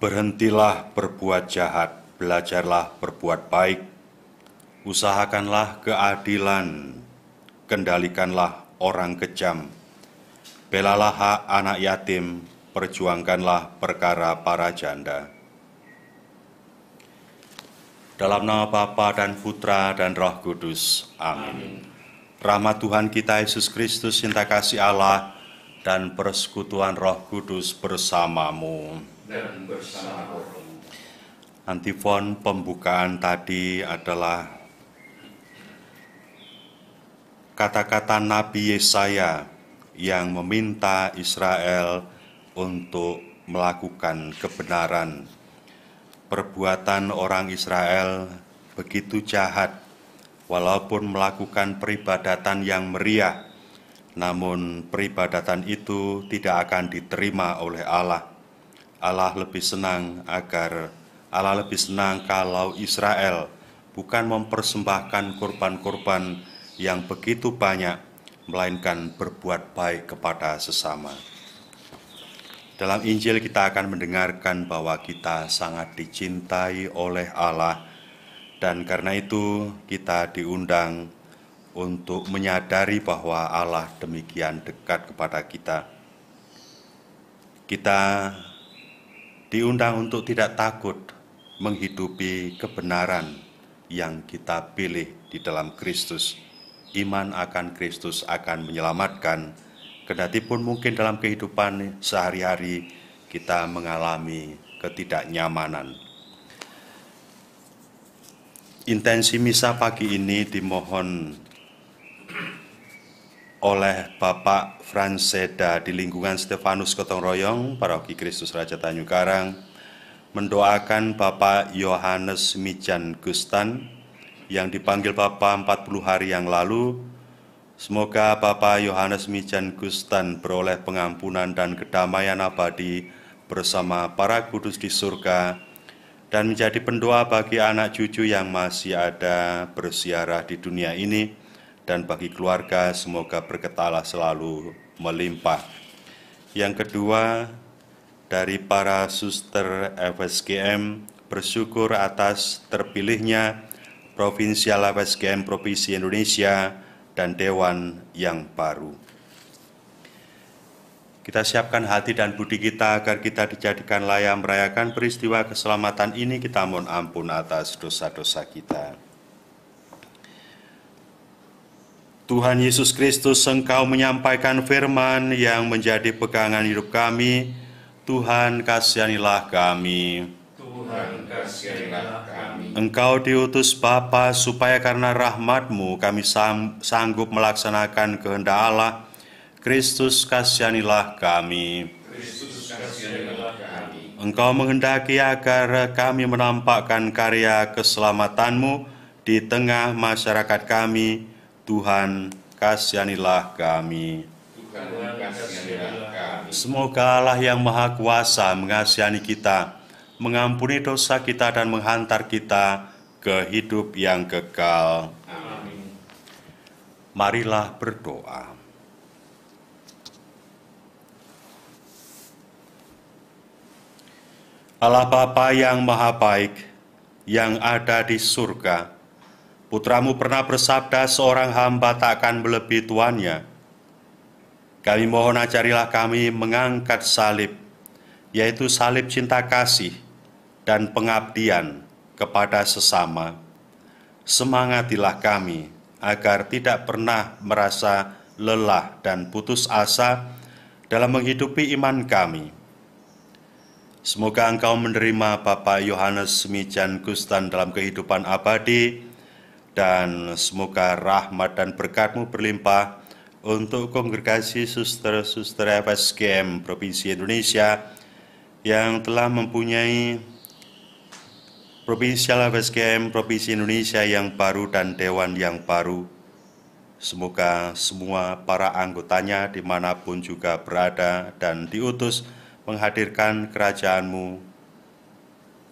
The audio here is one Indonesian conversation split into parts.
Berhentilah berbuat jahat, belajarlah berbuat baik, usahakanlah keadilan, kendalikanlah orang kejam, belalah hak anak yatim, perjuangkanlah perkara para janda. Dalam nama Bapa dan Putra dan Roh Kudus. Amin. Rahmat Tuhan kita Yesus Kristus, cinta kasih Allah, dan persekutuan Roh Kudus bersamamu. Dan bersama rohmu. Antifon pembukaan tadi adalah kata-kata Nabi Yesaya yang meminta Israel untuk melakukan kebenaran. Perbuatan orang Israel begitu jahat, walaupun melakukan peribadatan yang meriah, namun peribadatan itu tidak akan diterima oleh Allah. Allah lebih senang kalau Israel bukan mempersembahkan korban-korban yang begitu banyak, melainkan berbuat baik kepada sesama. Dalam Injil kita akan mendengarkan bahwa kita sangat dicintai oleh Allah, dan karena itu kita diundang untuk menyadari bahwa Allah demikian dekat kepada kita. Kita diundang untuk tidak takut menghidupi kebenaran yang kita pilih di dalam Kristus. Iman akan Kristus akan menyelamatkan, kendatipun mungkin dalam kehidupan sehari-hari kita mengalami ketidaknyamanan. Intensi misa pagi ini dimohon oleh Bapak Franseda di lingkungan Stefanus Gotong Royong, Paroki Kristus Raja Tanjung Karang, mendoakan Bapak Yohanes Mijan Gustan yang dipanggil Bapak 40 hari yang lalu. Semoga Bapak Yohanes Mijan Gustan beroleh pengampunan dan kedamaian abadi bersama para kudus di surga, dan menjadi pendoa bagi anak cucu yang masih ada bersiarah di dunia ini, dan bagi keluarga semoga berkat Allah selalu melimpah. Yang kedua, dari para suster FSGM bersyukur atas terpilihnya Provinsial FSGM Provinsi Indonesia dan Dewan yang baru. Kita siapkan hati dan budi kita agar kita dijadikan layak merayakan peristiwa keselamatan ini. Kita mohon ampun atas dosa-dosa kita. Tuhan Yesus Kristus, Engkau menyampaikan firman yang menjadi pegangan hidup kami. Tuhan, kasihanilah kami. Tuhan, kasihanilah kami. Engkau diutus Bapa supaya karena rahmat-Mu kami sanggup melaksanakan kehendak Allah. Kristus, kasihanilah kami. Kristus, kasihanilah kami. Engkau menghendaki agar kami menampakkan karya keselamatan-Mu di tengah masyarakat kami. Tuhan, kasihanilah kami. Tuhan, kasihanilah kami. Semoga Allah yang Maha Kuasa mengasihani kita, mengampuni dosa kita dan menghantar kita ke hidup yang kekal. Amin. Marilah berdoa. Allah Bapa yang Maha Baik, yang ada di surga, Putramu pernah bersabda, seorang hamba tak akan melebihi tuannya. Kami mohon ajarilah kami mengangkat salib, yaitu salib cinta kasih dan pengabdian kepada sesama. Semangatilah kami agar tidak pernah merasa lelah dan putus asa dalam menghidupi iman kami. Semoga Engkau menerima Bapak Yohanes Mijan Gustan dalam kehidupan abadi, dan semoga rahmat dan berkat-Mu berlimpah untuk kongregasi suster-suster FSGM Provinsi Indonesia yang telah mempunyai Provinsial FSGM Provinsi Indonesia yang baru dan Dewan yang baru. Semoga semua para anggotanya dimanapun juga berada dan diutus menghadirkan kerajaan-Mu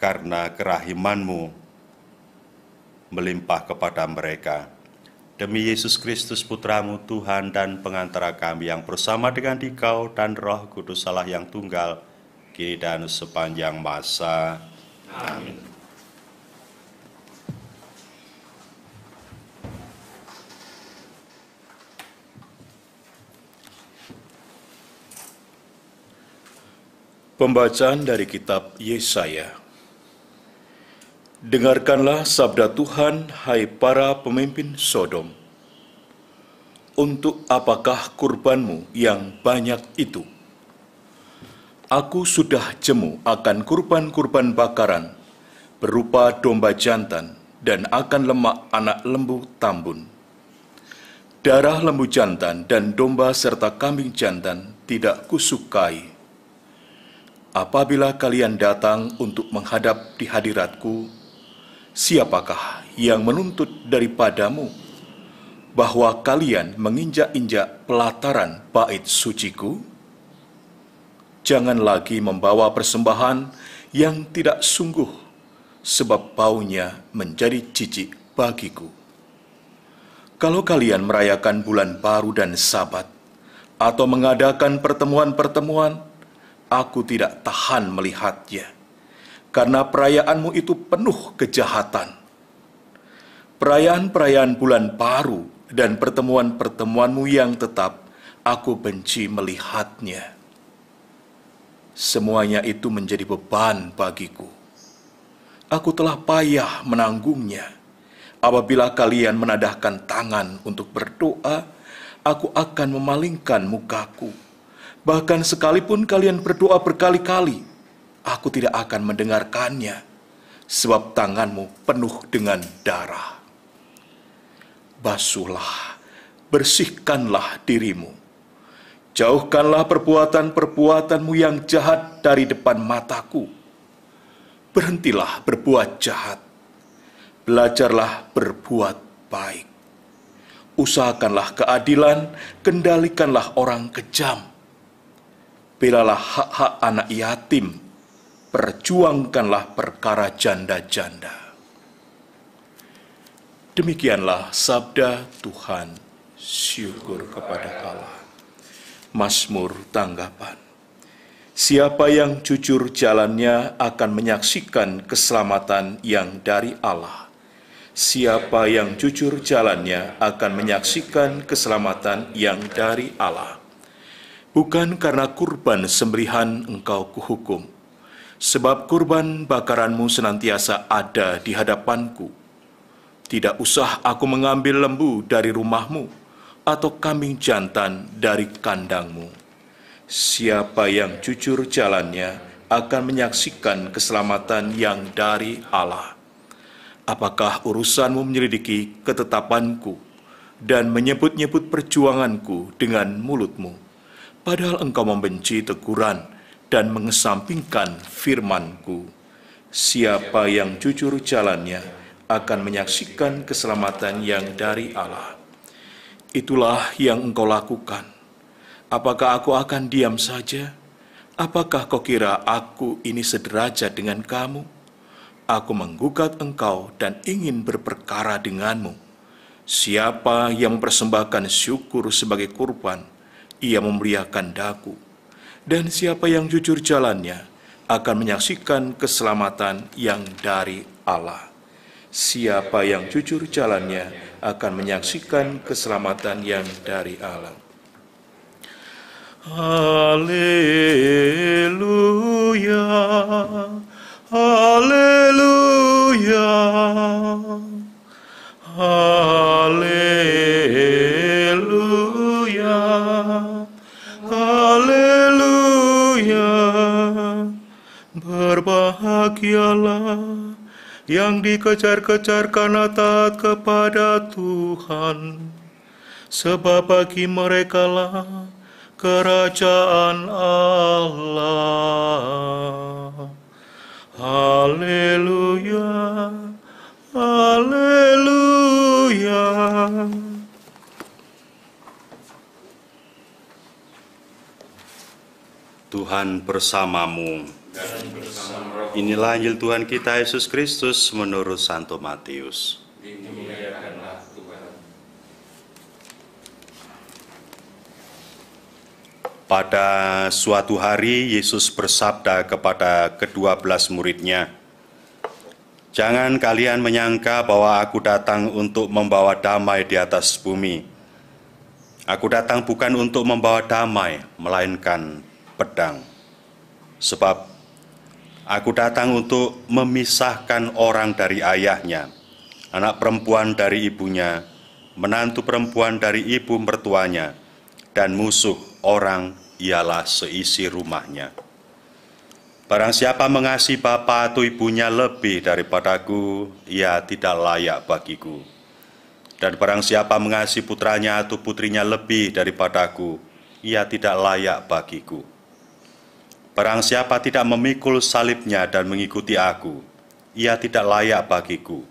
karena kerahiman-Mu melimpah kepada mereka. Demi Yesus Kristus Putramu, Tuhan dan pengantara kami, yang bersama dengan Dikau dan Roh Kudus Allah yang tunggal, kini dan sepanjang masa. Amin. Pembacaan dari kitab Yesaya. Dengarkanlah sabda Tuhan, hai para pemimpin Sodom. Untuk apakah kurbanmu yang banyak itu? Aku sudah jemu akan kurban-kurban bakaran berupa domba jantan dan akan lemak anak lembu tambun. Darah lembu jantan dan domba serta kambing jantan tidak kusukai. Apabila kalian datang untuk menghadap di hadiratku, siapakah yang menuntut daripadamu bahwa kalian menginjak-injak pelataran bait suciku? Jangan lagi membawa persembahan yang tidak sungguh, sebab baunya menjadi jijik bagiku. Kalau kalian merayakan bulan baru dan Sabat, atau mengadakan pertemuan-pertemuan, aku tidak tahan melihatnya, karena perayaanmu itu penuh kejahatan. Perayaan-perayaan bulan baru dan pertemuan-pertemuanmu yang tetap, aku benci melihatnya. Semuanya itu menjadi beban bagiku. Aku telah payah menanggungnya. Apabila kalian menadahkan tangan untuk berdoa, aku akan memalingkan mukaku. Bahkan sekalipun kalian berdoa berkali-kali, aku tidak akan mendengarkannya, sebab tanganmu penuh dengan darah. Basuhlah, bersihkanlah dirimu. Jauhkanlah perbuatan-perbuatanmu yang jahat dari depan mataku. Berhentilah berbuat jahat. Belajarlah berbuat baik. Usahakanlah keadilan, kendalikanlah orang kejam. Belalah hak-hak anak yatim, perjuangkanlah perkara janda-janda. Demikianlah sabda Tuhan. Syukur kepada Allah. Mazmur tanggapan. Siapa yang jujur jalannya akan menyaksikan keselamatan yang dari Allah. Siapa yang jujur jalannya akan menyaksikan keselamatan yang dari Allah. Bukan karena kurban sembelihan engkau kuhukum, sebab kurban bakaranmu senantiasa ada di hadapanku. Tidak usah aku mengambil lembu dari rumahmu, atau kambing jantan dari kandangmu. Siapa yang jujur jalannya akan menyaksikan keselamatan yang dari Allah. Apakah urusanmu menyelidiki ketetapanku dan menyebut-nyebut perjuanganku dengan mulutmu? Padahal engkau membenci teguran dan mengesampingkan firman-Ku. Siapa yang jujur jalannya akan menyaksikan keselamatan yang dari Allah. Itulah yang engkau lakukan. Apakah aku akan diam saja? Apakah kau kira aku ini sederajat dengan kamu? Aku menggugat engkau dan ingin berperkara denganmu. Siapa yang mempersembahkan syukur sebagai kurban, ia memuliakan daku, dan siapa yang jujur jalannya akan menyaksikan keselamatan yang dari Allah. Siapa yang jujur jalannya akan menyaksikan keselamatan yang dari Allah. Haleluya, haleluya, haleluya, haleluya. Berbahagialah yang dikejar-kejar karena taat kepada Tuhan, sebab bagi merekalah kerajaan Allah. Haleluya, haleluya. Tuhan bersamamu. Inilah Injil Tuhan kita Yesus Kristus menurut Santo Matius. Dimuliakanlah Tuhan. Pada suatu hari, Yesus bersabda kepada ke-12 murid-Nya, "Jangan kalian menyangka bahwa aku datang untuk membawa damai di atas bumi. Aku datang bukan untuk membawa damai, melainkan pedang. Sebab aku datang untuk memisahkan orang dari ayahnya, anak perempuan dari ibunya, menantu perempuan dari ibu mertuanya, dan musuh orang ialah seisi rumahnya. Barang siapa mengasihi bapa atau ibunya lebih daripadaku, ia tidak layak bagiku. Dan barang siapa mengasihi putranya atau putrinya lebih daripadaku, ia tidak layak bagiku. Barang siapa tidak memikul salibnya dan mengikuti aku, ia tidak layak bagiku.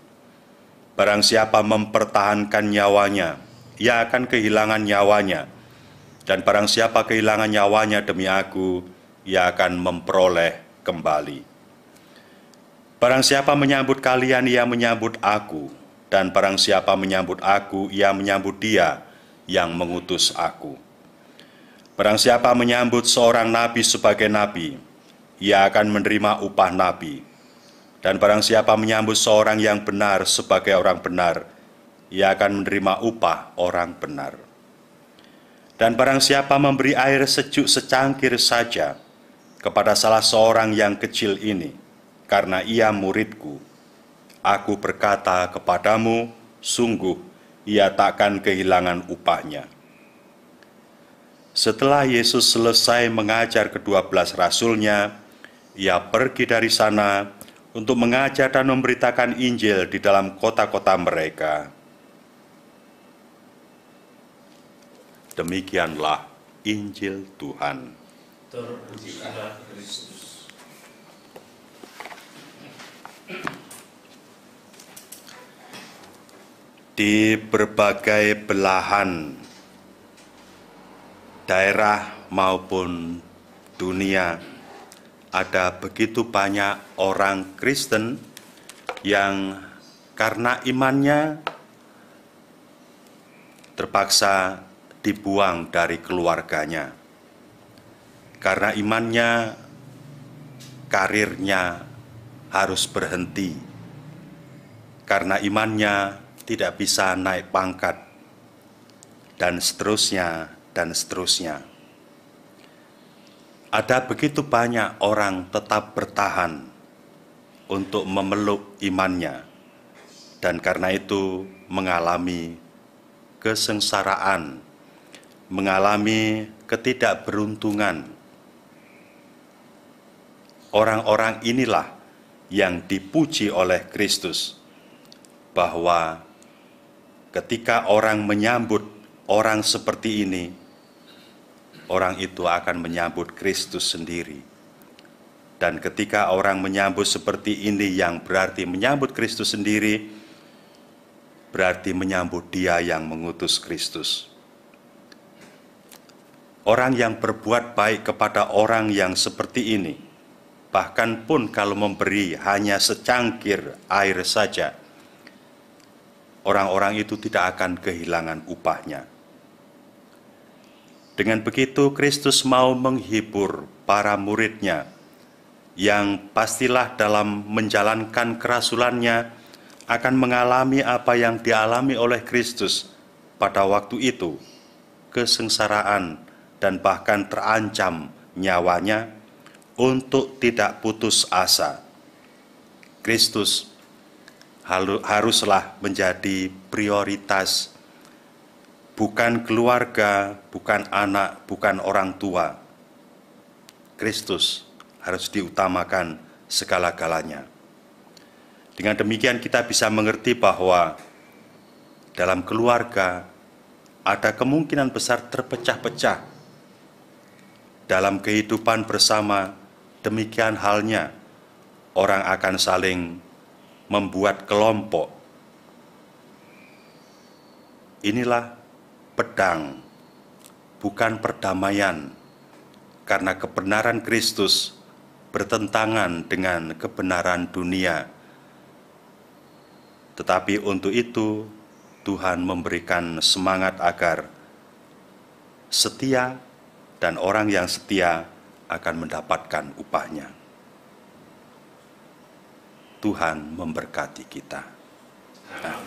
Barang siapa mempertahankan nyawanya, ia akan kehilangan nyawanya. Dan barang siapa kehilangan nyawanya demi aku, ia akan memperoleh kembali. Barang siapa menyambut kalian, ia menyambut aku. Dan barang siapa menyambut aku, ia menyambut dia yang mengutus aku. Barang siapa menyambut seorang nabi sebagai nabi, ia akan menerima upah nabi. Dan barang siapa menyambut seorang yang benar sebagai orang benar, ia akan menerima upah orang benar. Dan barang siapa memberi air sejuk secangkir saja kepada salah seorang yang kecil ini, karena ia muridku, aku berkata kepadamu, sungguh ia takkan kehilangan upahnya." Setelah Yesus selesai mengajar ke-12 rasul-Nya, ia pergi dari sana untuk mengajar dan memberitakan Injil di dalam kota-kota mereka. Demikianlah Injil Tuhan. Terpujilah Kristus. Di berbagai belahan daerah maupun dunia, ada begitu banyak orang Kristen yang karena imannya terpaksa dibuang dari keluarganya. Karena imannya, karirnya harus berhenti. Karena imannya tidak bisa naik pangkat, dan seterusnya, dan seterusnya. Ada begitu banyak orang tetap bertahan untuk memeluk imannya, dan karena itu mengalami kesengsaraan, mengalami ketidakberuntungan. Orang-orang inilah yang dipuji oleh Kristus, bahwa ketika orang menyambut orang seperti ini, orang itu akan menyambut Kristus sendiri. Dan ketika orang menyambut seperti ini, yang berarti menyambut Kristus sendiri, berarti menyambut Dia yang mengutus Kristus. Orang yang berbuat baik kepada orang yang seperti ini, bahkan pun kalau memberi hanya secangkir air saja, orang-orang itu tidak akan kehilangan upahnya. Dengan begitu, Kristus mau menghibur para murid-Nya yang pastilah dalam menjalankan kerasulannya akan mengalami apa yang dialami oleh Kristus pada waktu itu, kesengsaraan dan bahkan terancam nyawanya, untuk tidak putus asa. Kristus haruslah menjadi prioritas, bukan keluarga, bukan anak, bukan orang tua. Kristus harus diutamakan segala-galanya. Dengan demikian kita bisa mengerti bahwa dalam keluarga ada kemungkinan besar terpecah-pecah. Dalam kehidupan bersama, demikian halnya orang akan saling membuat kelompok. Inilah pedang, bukan perdamaian, karena kebenaran Kristus bertentangan dengan kebenaran dunia. Tetapi untuk itu, Tuhan memberikan semangat agar setia dan orang yang setia akan mendapatkan upahnya. Tuhan memberkati kita. Amin.